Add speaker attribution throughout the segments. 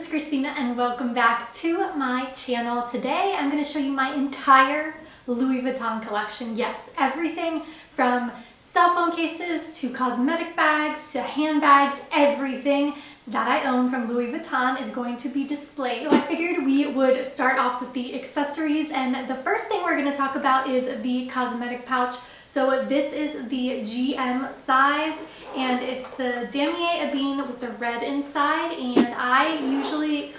Speaker 1: it's Christina and welcome back to my channel. Today I'm going to show you my entire Louis Vuitton collection. Yes, everything from cell phone cases to cosmetic bags to handbags, everything that I own from Louis Vuitton is going to be displayed. So I figured we would start off with the accessories, and the first thing we're going to talk about is the cosmetic pouch. So this is the GM size, and it's the Damier Ebene with the red inside, and I usually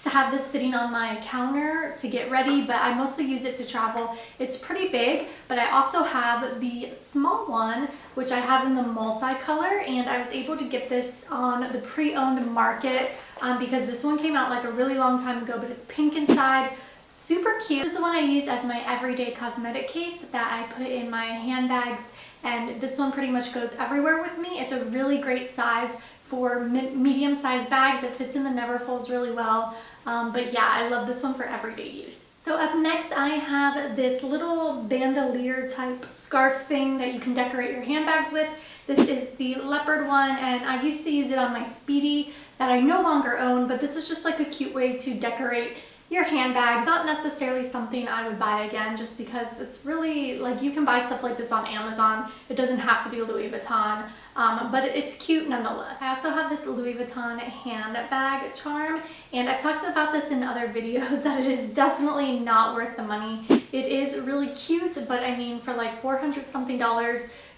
Speaker 1: have this sitting on my counter to get ready, but I mostly use it to travel. It's pretty big, but I also have the small one, which I have in the multicolor, and I was able to get this on the pre-owned market because this one came out like a really long time ago, but it's pink inside. Super cute. This is the one I use as my everyday cosmetic case that I put in my handbags, and this one pretty much goes everywhere with me. It's a really great size for medium-sized bags. It fits in the Neverfulls really well, but yeah, I love this one for everyday use. So up next I have this little bandolier type scarf thing that you can decorate your handbags with. This is the leopard one, and I used to use it on my Speedy that I no longer own, but this is just like a cute way to decorate your handbags. Not necessarily something I would buy again, just because it's really like you can buy stuff like this on Amazon. It doesn't have to be Louis Vuitton, but it's cute nonetheless. I also have this Louis Vuitton handbag charm, and I've talked about this in other videos that it is definitely not worth the money. It is really cute, but I mean, for like $400 something,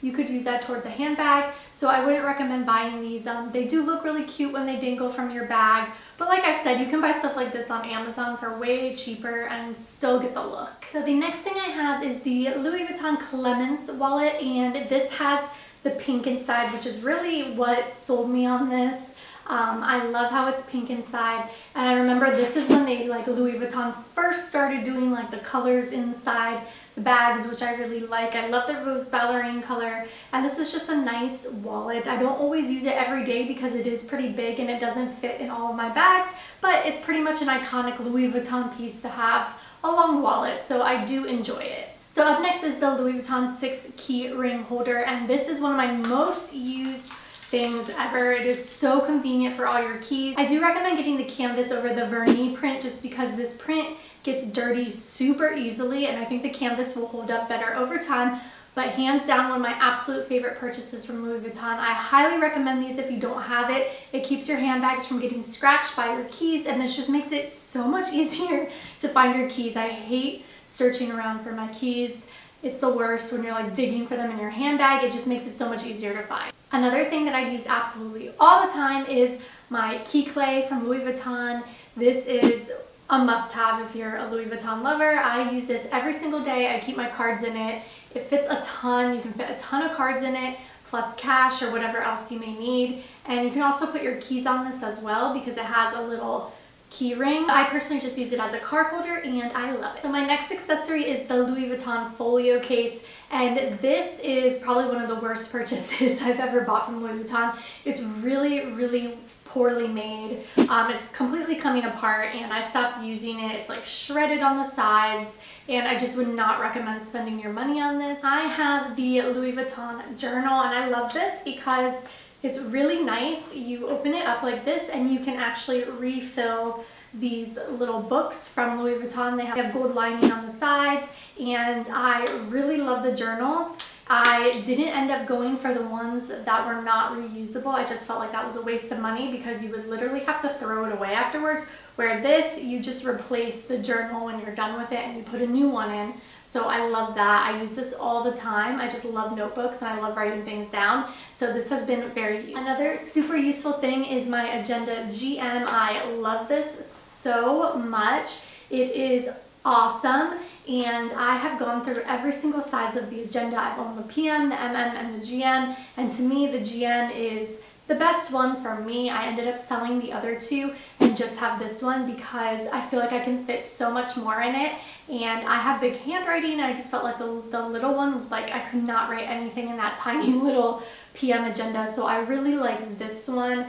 Speaker 1: you could use that towards a handbag, so I wouldn't recommend buying these. They do look really cute when they dangle from your bag, but like I said, you can buy stuff like this on Amazon for way cheaper and still get the look. So the next thing I have is the Louis Vuitton Clements wallet, and this has the pink inside, which is really what sold me on this. I love how it's pink inside, and I remember this is when they, like, Louis Vuitton first started doing like the colors inside the bags, which I really like. I love the rose ballerine color, and this is just a nice wallet. I don't always use it every day because it is pretty big and it doesn't fit in all of my bags, but it's pretty much an iconic Louis Vuitton piece to have a long wallet, so I do enjoy it. So up next is the Louis Vuitton 6 key ring holder, and this is one of my most used things ever. It is so convenient for all your keys. I do recommend getting the canvas over the vernis print just because this print gets dirty super easily, and I think the canvas will hold up better over time. But hands down, one of my absolute favorite purchases from Louis Vuitton. I highly recommend these if you don't have it. It keeps your handbags from getting scratched by your keys, and it just makes it so much easier to find your keys. I hate searching around for my keys. It's the worst when you're like digging for them in your handbag. It just makes it so much easier to find. Another thing that I use absolutely all the time is my key clay from Louis Vuitton. This is a must-have if you're a Louis Vuitton lover. I use this every single day. I keep my cards in it. It fits a ton. You can fit a ton of cards in it, plus cash or whatever else you may need. And you can also put your keys on this as well because it has a little key ring. I personally just use it as a card holder, and I love it. So my next accessory is the Louis Vuitton Folio case, and this is probably one of the worst purchases I've ever bought from Louis Vuitton. It's really poorly made. It's completely coming apart, and I stopped using it. It's like shredded on the sides, and I just would not recommend spending your money on this. I have the Louis Vuitton journal, and I love this because it's really nice. You open it up like this, and you can actually refill these little books from Louis Vuitton. They have gold lining on the sides, and I really love the journals. I didn't end up going for the ones that were not reusable. I just felt like that was a waste of money because you would literally have to throw it away afterwards, where this, you just replace the journal when you're done with it and you put a new one in. So I love that. I use this all the time. I just love notebooks and I love writing things down. So this has been very useful. Another super useful thing is my agenda GM. I love this so much. It is awesome, and I have gone through every single size of the agenda. I've owned the PM, the MM, and the GM, and to me the GM is the best one for me. I ended up selling the other two and just have this one because I feel like I can fit so much more in it, and I have big handwriting, and I just felt like the little one, like I could not write anything in that tiny little PM agenda, so I really like this one.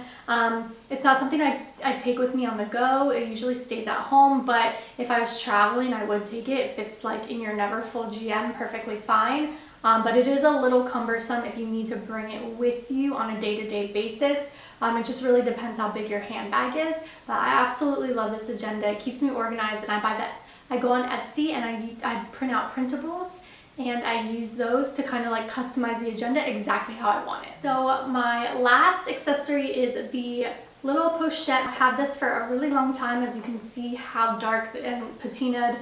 Speaker 1: It's not something I take with me on the go. It usually stays at home, but if I was traveling, I would take it. It fits like in your Neverfull GM perfectly fine. But it is a little cumbersome if you need to bring it with you on a day-to-day basis. It just really depends how big your handbag is, but I absolutely love this agenda. It keeps me organized, and I go on Etsy and I print out printables, and I use those to kind of like customize the agenda exactly how I want it. So my last accessory is the little pochette. I've had this for a really long time, as you can see how dark and patinaed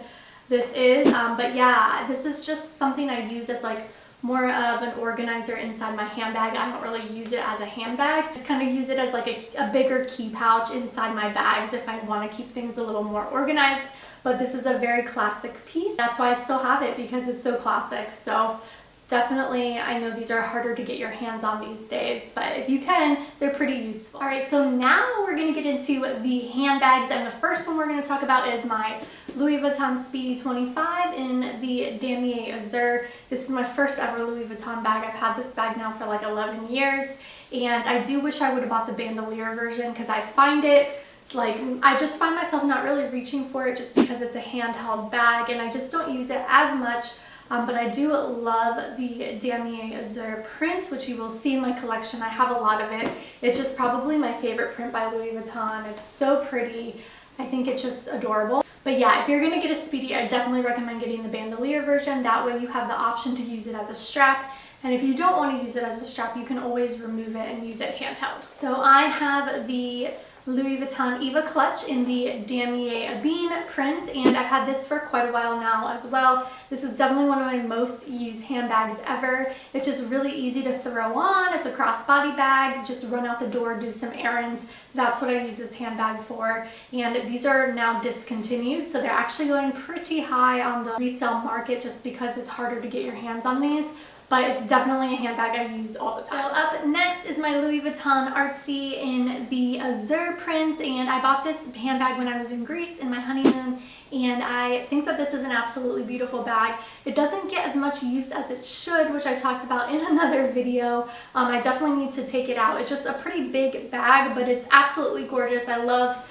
Speaker 1: this is. But yeah, this is just something I use as like more of an organizer inside my handbag. I don't really use it as a handbag. Just kind of use it as like a bigger key pouch inside my bags if I want to keep things a little more organized. But this is a very classic piece. That's why I still have it, because it's so classic. So definitely, I know these are harder to get your hands on these days, but if you can, they're pretty useful. All right, so now we're gonna get into the handbags, and the first one we're gonna talk about is my Louis Vuitton Speedy 25 in the Damier Azur. This is my first ever Louis Vuitton bag. I've had this bag now for like 11 years, and I do wish I would have bought the bandolier version, because I find it like, I just find myself not really reaching for it just because it's a handheld bag, and I just don't use it as much. But I do love the Damier Azur print, which you will see in my collection. I have a lot of it. It's just probably my favorite print by Louis Vuitton. It's so pretty. I think it's just adorable. But yeah, if you're gonna get a Speedy, I definitely recommend getting the bandolier version. That way you have the option to use it as a strap. And if you don't want to use it as a strap, you can always remove it and use it handheld. So I have the Louisa Ton Eva Clutch in the Damier Bean print, and I've had this for quite a while now as well. This is definitely one of my most used handbags ever. It's just really easy to throw on. It's a crossbody bag. Just run out the door, do some errands. That's what I use this handbag for. And these are now discontinued, so they're actually going pretty high on the resale market just because it's harder to get your hands on these. But it's definitely a handbag I use all the time. So up next is my Louis Vuitton Artsy in the Azur print, and I bought this handbag when I was in Greece in my honeymoon, and I think that this is an absolutely beautiful bag. It doesn't get as much use as it should, which I talked about in another video. I definitely need to take it out. It's just a pretty big bag, but it's absolutely gorgeous. I love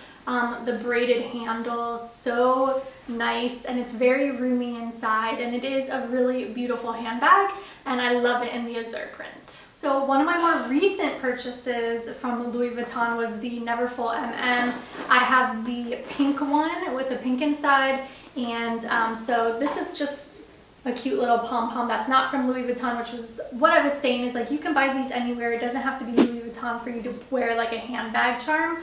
Speaker 1: the braided handle, so nice, and it's very roomy inside, and it is a really beautiful handbag, and I love it in the Azur print. So one of my more recent purchases from Louis Vuitton was the Neverfull MM. I have the pink one with the pink inside, and so this is just a cute little pom-pom that's not from Louis Vuitton, which was what I was saying, is like you can buy these anywhere. It doesn't have to be Louis Vuitton for you to wear like a handbag charm.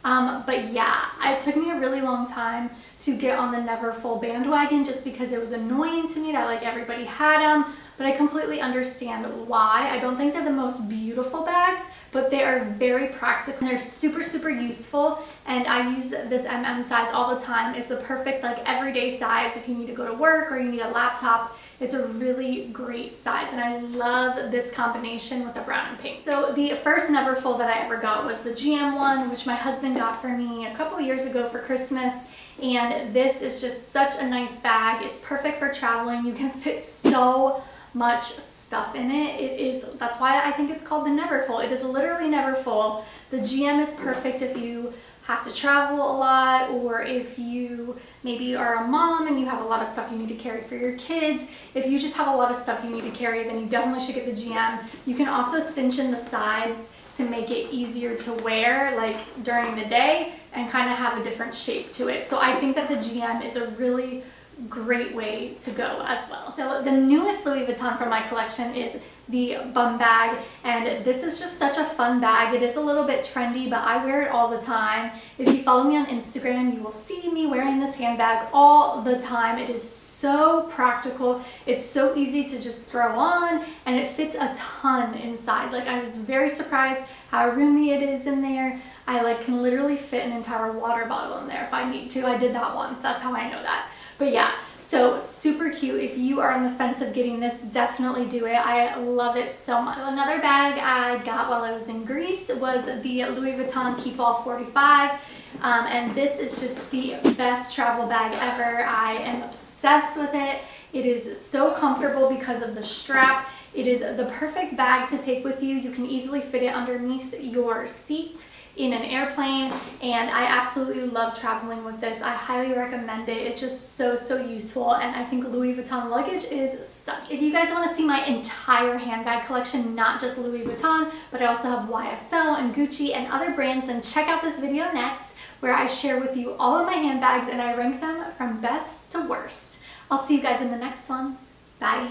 Speaker 1: But yeah, it took me a really long time to get on the Neverfull bandwagon just because it was annoying to me that like everybody had them, but I completely understand why. I don't think they're the most beautiful bags, but they are very practical and they're super, super useful, and I use this MM size all the time. It's a perfect like everyday size if you need to go to work or you need a laptop. It's a really great size, and I love this combination with the brown and pink. So the first Neverfull that I ever got was the GM one, which my husband got for me a couple years ago for Christmas, and this is just such a nice bag. It's perfect for traveling. You can fit so much stuff in it. That's why I think it's called the Neverfull. It is literally Neverfull. The GM is perfect if you have to travel a lot, or if you maybe are a mom and you have a lot of stuff you need to carry for your kids. If you just have a lot of stuff you need to carry, then you definitely should get the GM. You can also cinch in the sides to make it easier to wear like during the day and kind of have a different shape to it. So I think that the GM is a really great way to go as well. So the newest Louis Vuitton from my collection is the bum bag, and this is just such a fun bag. It is a little bit trendy, but I wear it all the time. If you follow me on Instagram, you will see me wearing this handbag all the time. It is so practical. It's so easy to just throw on, and it fits a ton inside. Like, I was very surprised how roomy it is in there. I like can literally fit an entire water bottle in there if I need to. I did that once. That's how I know that. But yeah, so super cute. If you are on the fence of getting this, definitely do it. I love it so much. So another bag I got while I was in Greece was the Louis Vuitton Keep All 45. And this is just the best travel bag ever. I am obsessed with it. It is so comfortable because of the strap. It is the perfect bag to take with you. You can easily fit it underneath your seat in an airplane, and I absolutely love traveling with this. I highly recommend it. It's just so useful, and I think Louis Vuitton luggage is stunning. If you guys want to see my entire handbag collection, not just Louis Vuitton, but I also have YSL and Gucci and other brands, then check out this video next, where I share with you all of my handbags and I rank them from best to worst. I'll see you guys in the next one. Bye.